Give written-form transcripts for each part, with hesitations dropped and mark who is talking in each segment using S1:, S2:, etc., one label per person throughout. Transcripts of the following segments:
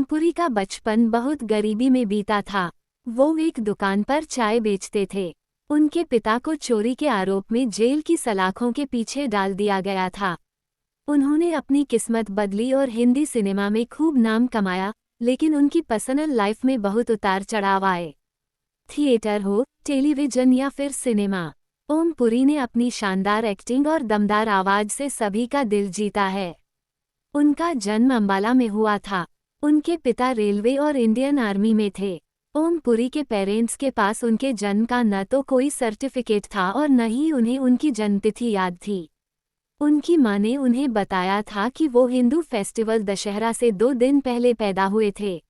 S1: ओमपुरी का बचपन बहुत गरीबी में बीता था। वो एक दुकान पर चाय बेचते थे। उनके पिता को चोरी के आरोप में जेल की सलाखों के पीछे डाल दिया गया था। उन्होंने अपनी किस्मत बदली और हिंदी सिनेमा में खूब नाम कमाया, लेकिन उनकी पर्सनल लाइफ में बहुत उतार चढ़ाव आए। थिएटर हो, टेलीविजन या फिर सिनेमा, ओमपुरी ने अपनी शानदार एक्टिंग और दमदार आवाज से सभी का दिल जीता है। उनका जन्म अंबाला में हुआ था। उनके पिता रेलवे और इंडियन आर्मी में थे। ओमपुरी के पेरेंट्स के पास उनके जन्म का न तो कोई सर्टिफिकेट था और न ही उन्हें उनकी जन्मतिथि याद थी। उनकी मां ने उन्हें बताया था कि वो हिंदू फेस्टिवल दशहरा से 2 दिन पहले पैदा हुए थे।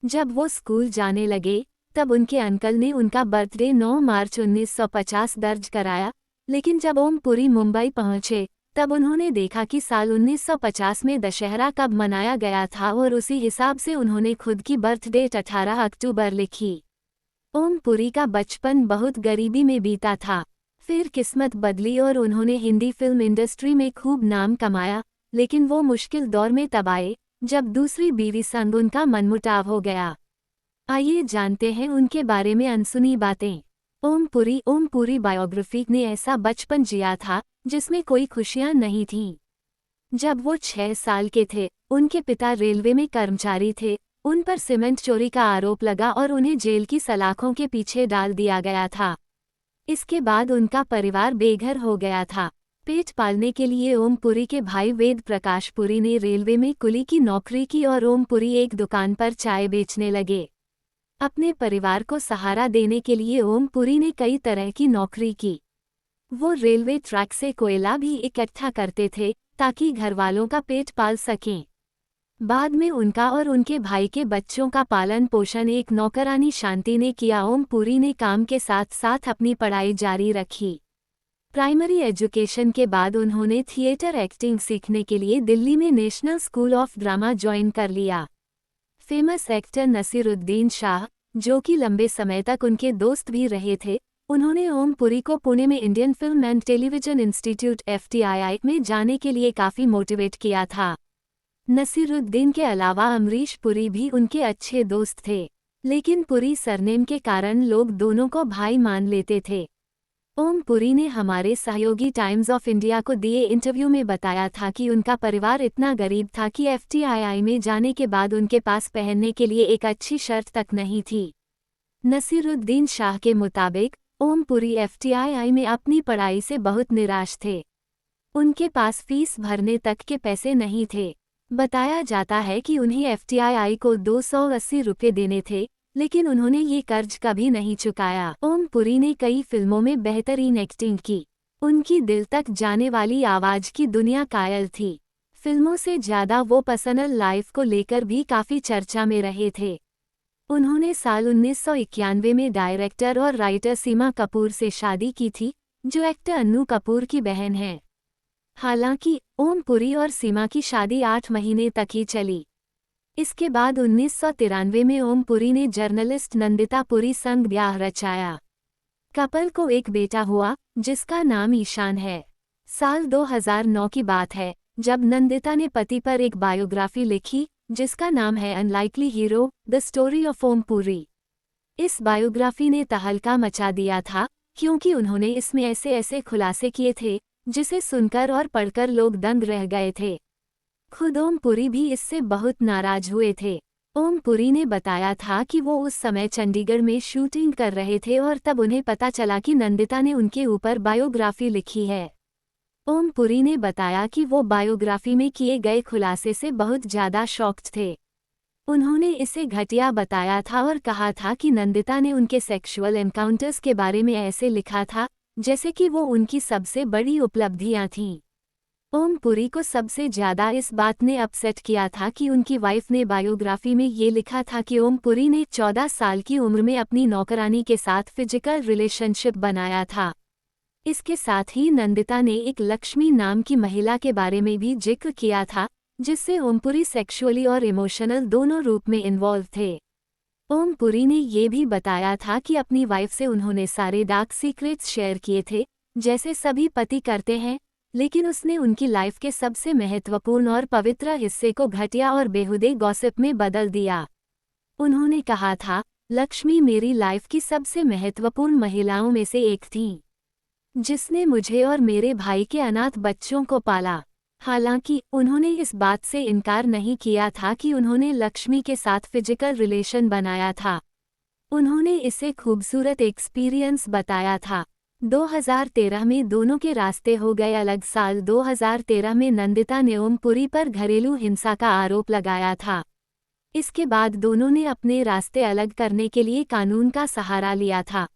S1: जब वो स्कूल जाने लगे, तब उनके अंकल ने उनका बर्थडे 9 मार्च 1950 दर्ज कराया, लेकिन जब ओमपुरी मुंबई पहुंचे, तब उन्होंने देखा कि साल 1950 में दशहरा कब मनाया गया था और उसी हिसाब से उन्होंने खुद की बर्थ डेट 18 अक्टूबर लिखी। ओमपुरी का बचपन बहुत गरीबी में बीता था। फिर किस्मत बदली और उन्होंने हिंदी फिल्म इंडस्ट्री में खूब नाम कमाया, लेकिन वो मुश्किल दौर में तब आए, जब दूसरी बीवी संग उनका मनमुटाव हो गया। आइए जानते हैं उनके बारे में अनसुनी बातें। ओमपुरी बायोग्राफी ने ऐसा बचपन जिया था जिसमें कोई खुशियां नहीं थीं। जब वो 6 साल के थे, उनके पिता रेलवे में कर्मचारी थे। उन पर सीमेंट चोरी का आरोप लगा और उन्हें जेल की सलाखों के पीछे डाल दिया गया था। इसके बाद उनका परिवार बेघर हो गया था। पेट पालने के लिए ओमपुरी के भाई वेद प्रकाश पुरी ने रेलवे में कुली की नौकरी की और ओमपुरी एक दुकान पर चाय बेचने लगे। अपने परिवार को सहारा देने के लिए ओमपुरी ने कई तरह की नौकरी की। वो रेलवे ट्रैक से कोयला भी इकट्ठा करते थे ताकि घरवालों का पेट पाल सकें। बाद में उनका और उनके भाई के बच्चों का पालन पोषण एक नौकरानी शांति ने किया। ओमपुरी ने काम के साथ साथ अपनी पढ़ाई जारी रखी। प्राइमरी एजुकेशन के बाद उन्होंने थिएटर एक्टिंग सीखने के लिए दिल्ली में national school of drama join कर लिया। फेमस एक्टर नसीरुद्दीन शाह, जो कि लंबे समय तक उनके दोस्त भी रहे थे, उन्होंने ओमपुरी को पुणे में Indian film and television institute (FTII) में जाने के लिए काफ़ी मोटिवेट किया था। नसीरुद्दीन के अलावा अमरीश पुरी भी उनके अच्छे दोस्त थे, लेकिन पुरी सरनेम के कारण लोग दोनों को भाई मान लेते थे। ओमपुरी ने हमारे सहयोगी टाइम्स ऑफ इंडिया को दिए इंटरव्यू में बताया था कि उनका परिवार इतना गरीब था कि FTII में जाने के बाद उनके पास पहनने के लिए एक अच्छी शर्ट तक नहीं थी। नसीरुद्दीन शाह के मुताबिक ओमपुरी FTII में अपनी पढ़ाई से बहुत निराश थे। उनके पास फीस भरने तक के पैसे नहीं थे। बताया जाता है कि उन्हें FTII को 280 रुपये देने थे, लेकिन उन्होंने ये कर्ज कभी नहीं चुकाया। ओमपुरी ने कई फिल्मों में बेहतरीन एक्टिंग की। उनकी दिल तक जाने वाली आवाज की दुनिया कायल थी। फिल्मों से ज़्यादा वो पर्सनल लाइफ को लेकर भी काफ़ी चर्चा में रहे थे। उन्होंने साल 1991 में डायरेक्टर और राइटर सीमा कपूर से शादी की थी, जो एक्टर अन्नू कपूर की बहन है। हालांकि ओमपुरी और सीमा की शादी 8 महीने तक ही चली। इसके बाद 1993 में ओमपुरी ने जर्नलिस्ट नंदिता पुरी संग ब्याह रचाया। कपल को एक बेटा हुआ, जिसका नाम ईशान है। साल 2009 की बात है, जब नंदिता ने पति पर एक बायोग्राफी लिखी, जिसका नाम है unlikely hero: the story of Om Puri. इस बायोग्राफी ने तहलका मचा दिया था, क्योंकि उन्होंने इसमें ऐसे खुलासे किए थे जिसे सुनकर और पढ़कर लोग दंग रह गए थे। खुद ओमपुरी भी इससे बहुत नाराज हुए थे। ओमपुरी ने बताया था कि वो उस समय चंडीगढ़ में शूटिंग कर रहे थे और तब उन्हें पता चला कि नंदिता ने उनके ऊपर बायोग्राफी लिखी है। ओमपुरी ने बताया कि वो बायोग्राफी में किए गए खुलासे से बहुत ज़्यादा शॉक्ड थे। उन्होंने इसे घटिया बताया था और कहा था कि नंदिता ने उनके सेक्सुअल एनकाउंटर्स के बारे में ऐसे लिखा था जैसे कि वो उनकी सबसे बड़ी उपलब्धियां थीं। ओमपुरी को सबसे ज़्यादा इस बात ने अपसेट किया था कि उनकी वाइफ ने बायोग्राफी में ये लिखा था कि ओमपुरी ने 14 साल की उम्र में अपनी नौकरानी के साथ फिजिकल रिलेशनशिप बनाया था। इसके साथ ही नंदिता ने एक लक्ष्मी नाम की महिला के बारे में भी जिक्र किया था, जिससे ओमपुरी सेक्सुअली और इमोशनल दोनों रूप में इन्वॉल्व थे। ओमपुरी ने ये भी बताया था कि अपनी वाइफ से उन्होंने सारे डार्क सीक्रेट्स शेयर किए थे, जैसे सभी पति करते हैं, लेकिन उसने उनकी लाइफ के सबसे महत्वपूर्ण और पवित्र हिस्से को घटिया और बेहुदे गॉसिप में बदल दिया। उन्होंने कहा था, लक्ष्मी मेरी लाइफ की सबसे महत्वपूर्ण महिलाओं में से एक थी, जिसने मुझे और मेरे भाई के अनाथ बच्चों को पाला। हालांकि उन्होंने इस बात से इनकार नहीं किया था कि उन्होंने लक्ष्मी के साथ फिजिकल रिलेशन बनाया था। उन्होंने इसे खूबसूरत एक्सपीरियंस बताया था। 2013 में दोनों के रास्ते हो गए अलग। साल 2013 में नंदिता ने ओम पुरी पर घरेलू हिंसा का आरोप लगाया था। इसके बाद दोनों ने अपने रास्ते अलग करने के लिए कानून का सहारा लिया था।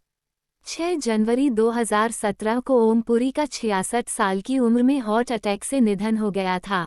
S1: 6 जनवरी 2017 को ओम पुरी का 66 साल की उम्र में हार्ट अटैक से निधन हो गया था।